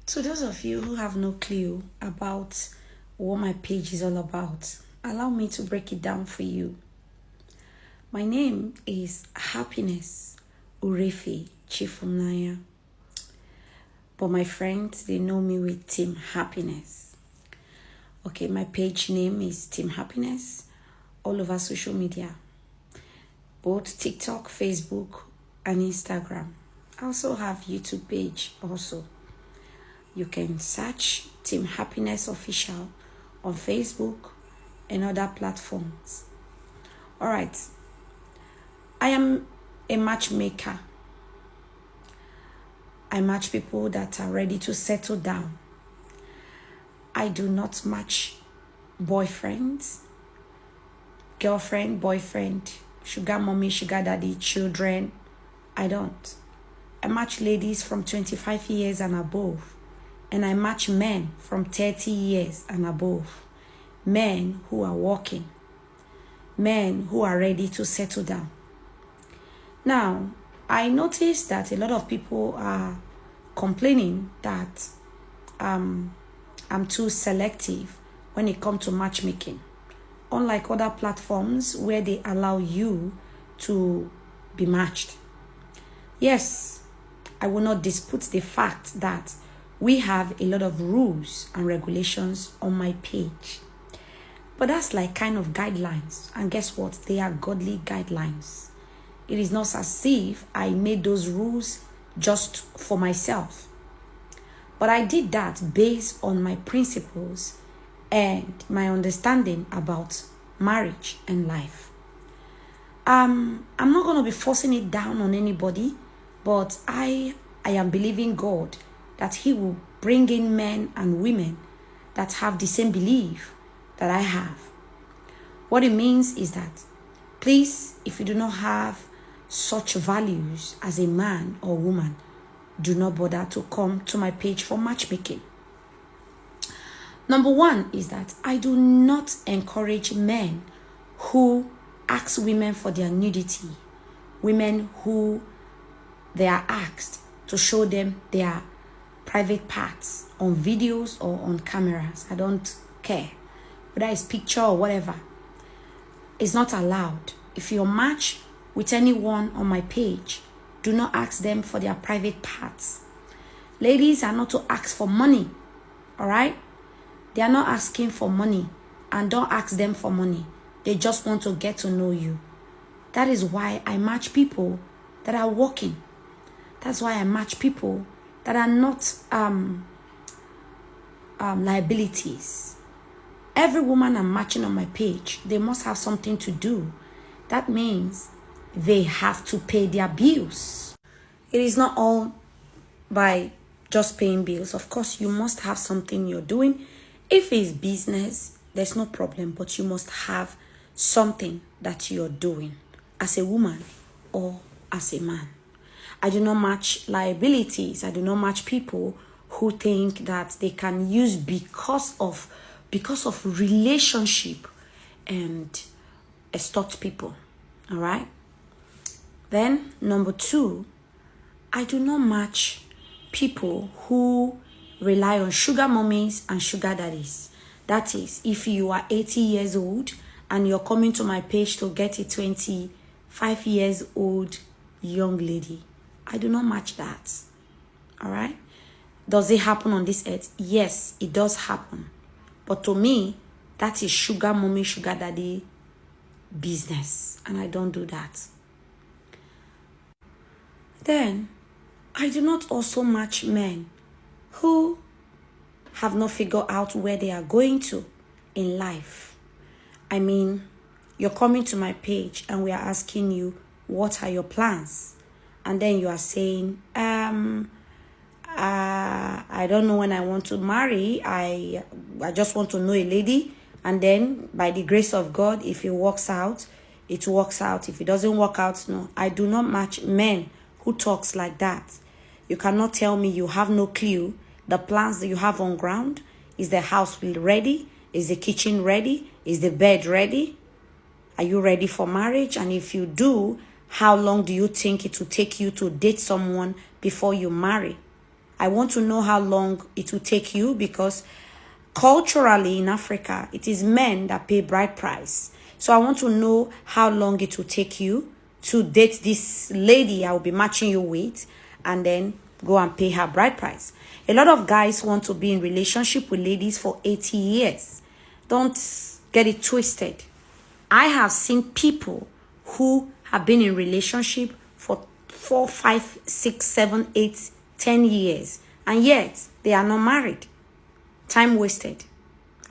To those of you who have no clue about what my page is all about, allow me to break it down for you. My name is Happiness Urefi Chifumnaya, but my friends, they know me with Team Happiness. Okay, my page name is Team Happiness all over social media, both TikTok, Facebook, and Instagram. I also have YouTube page also. You can search Team Happiness Official on Facebook and other platforms. All right. I am a matchmaker. I match people that are ready to settle down. I do not match boyfriends, girlfriend, boyfriend, sugar mommy, sugar daddy, children. I don't. I match ladies from 25 years and above. And I match men from 30 years and above. Men who are working. Men who are ready to settle down. Now, I noticed that a lot of people are complaining that I'm too selective when it comes to matchmaking. Unlike other platforms where they allow you to be matched. Yes, I will not dispute the fact that we have a lot of rules and regulations on my page. But that's like kind of guidelines. And guess what? They are godly guidelines. It is not as if I made those rules just for myself. But I did that based on my principles and my understanding about marriage and life. I'm not going to be forcing it down on anybody, but I am believing God that He will bring in men and women that have the same belief that I have. What it means is that, please, if you do not have such values as a man or woman, do not bother to come to my page for matchmaking. Number one is that I do not encourage men who ask women for their nudity, women who they are asked to show them their private parts on videos or on cameras. I don't care whether it's picture or whatever. It's not allowed. If you match with anyone on my page, do not ask them for their private parts. Ladies are not to ask for money, all right? They are not asking for money, and don't ask them for money. They just want to get to know you. That is why I match people that are working. That's why I match people that are not liabilities. Every woman I'm matching on my page, they must have something to do. That means they have to pay their bills. It is not all by just paying bills. Of course, you must have something you're doing. If it's business, there's no problem, but you must have something that you're doing as a woman or as a man. I do not match liabilities. I do not match people who think that they can use because of relationship and extort people. All right. Then number two, I do not match people who rely on sugar mummies and sugar daddies. That is, if you are 80 years old and you're coming to my page to get a 25 years old young lady, I do not match that. All right? Does it happen on this earth? Yes, it does happen. But to me, that is sugar mommy, sugar daddy business. And I don't do that. Then, I do not also match men who have not figured out where they are going to in life. I mean, you're coming to my page and we are asking you, what are your plans? And then you are saying, I don't know when I want to marry. I just want to know a lady. And then by the grace of God, if it works out, it works out. If it doesn't work out, no. I do not match men who talks like that. You cannot tell me you have no clue the plans that you have on ground. Is the house ready? Is the kitchen ready? Is the bed ready? Are you ready for marriage? And if you do, how long do you think it will take you to date someone before you marry? I want to know how long it will take you, because culturally in Africa, it is men that pay bride price. So I want to know how long it will take you to date this lady I will be matching you with, and then go and pay her bride price. A lot of guys want to be in relationship with ladies for 80 years. Don't get it twisted. I have seen people who have been in relationship for 4, 5, 6, 7, 8, 10 years, and yet they are not married. Time wasted.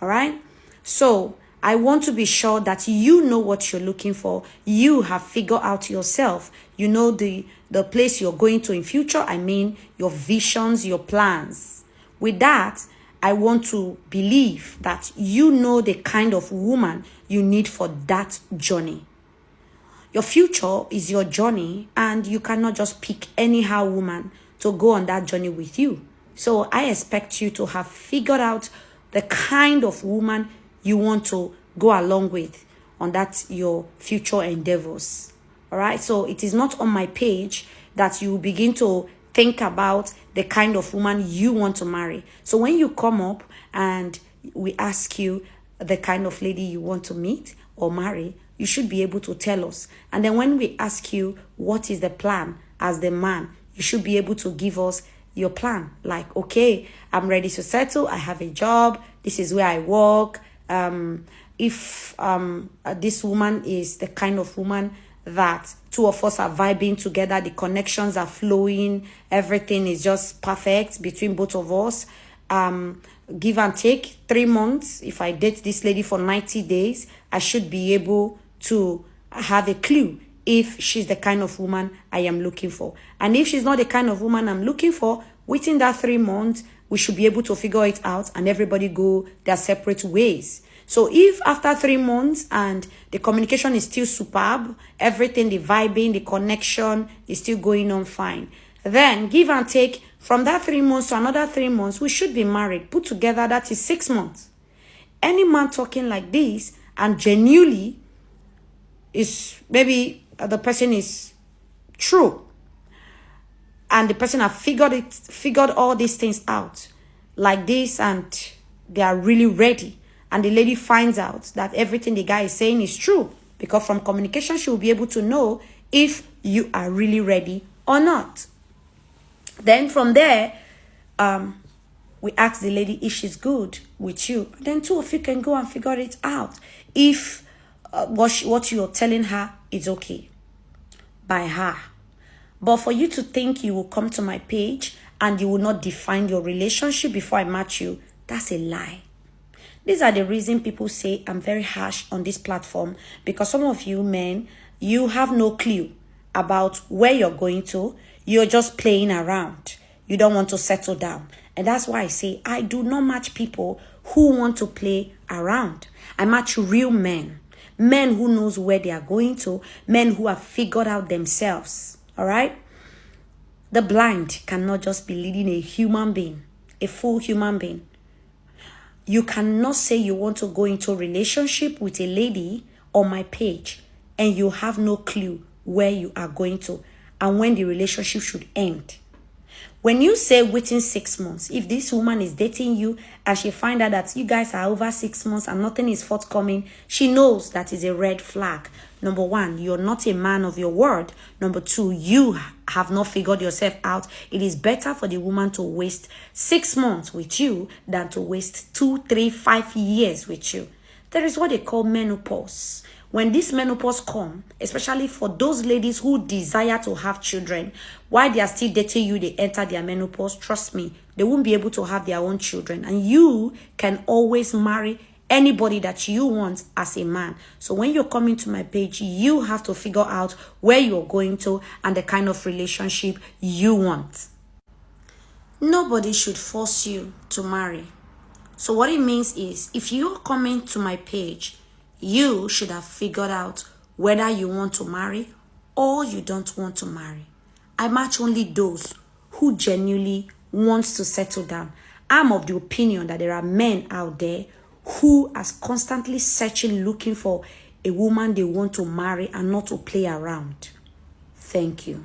All right? So I want to be sure that you know what you're looking for. You have figured out yourself. You know the place you're going to in future. I mean, your visions, your plans. With that, I want to believe that you know the kind of woman you need for that journey. Your future is your journey, and you cannot just pick anyhow woman to go on that journey with you. So I expect you to have figured out the kind of woman you want to go along with on that your future endeavors. All right. So it is not on my page that you begin to think about the kind of woman you want to marry. So when you come up and we ask you the kind of lady you want to meet or marry, you should be able to tell us. And then when we ask you what is the plan as the man, you should be able to give us your plan. Like, okay, I'm ready to settle. I have a job. This is where I work. If this woman is the kind of woman that two of us are vibing together, the connections are flowing, everything is just perfect between both of us. Give and take 3 months. If I date this lady for 90 days, I should be able to have a clue if she's the kind of woman I am looking for. And if she's not the kind of woman I'm looking for, within that 3 months, we should be able to figure it out and everybody go their separate ways. So if after 3 months and the communication is still superb, everything, the vibing, the connection is still going on fine, then give and take from that 3 months to another 3 months, we should be married. Put together, that is 6 months. Any man talking like this and genuinely is, maybe the person is true and the person have figured all these things out like this, and they are really ready, and the lady finds out that everything the guy is saying is true, because from communication she will be able to know if you are really ready or not. Then from there, we ask the lady if she's good with you. Then two of you can go and figure it out if what you're telling her is okay by her. But for you to think you will come to my page and you will not define your relationship before I match you, that's a lie. These are the reason people say I'm very harsh on this platform, because some of you men, you have no clue about where you're going to. You're just playing around. You don't want to settle down. And that's why I say I do not match people who want to play around. I match real men. Men who knows where they are going to. Men who have figured out themselves. All right? The blind cannot just be leading a human being, a full human being. You cannot say you want to go into a relationship with a lady on my page and you have no clue where you are going to and when the relationship should end. When you say within 6 months, if this woman is dating you and she finds out that you guys are over 6 months and nothing is forthcoming, she knows that is a red flag. Number one, you're not a man of your word. Number two, you have not figured yourself out. It is better for the woman to waste 6 months with you than to waste 2, 3, 5 years with you. There is what they call menopause. When this menopause comes, especially for those ladies who desire to have children, while they are still dating you, they enter their menopause, trust me, they won't be able to have their own children. And you can always marry anybody that you want as a man. So when you're coming to my page, you have to figure out where you're going to and the kind of relationship you want. Nobody should force you to marry. So what it means is, if you're coming to my page, you should have figured out whether you want to marry or you don't want to marry. I match only those who genuinely wants to settle down. I'm of the opinion that there are men out there who are constantly searching, looking for a woman they want to marry and not to play around. Thank you.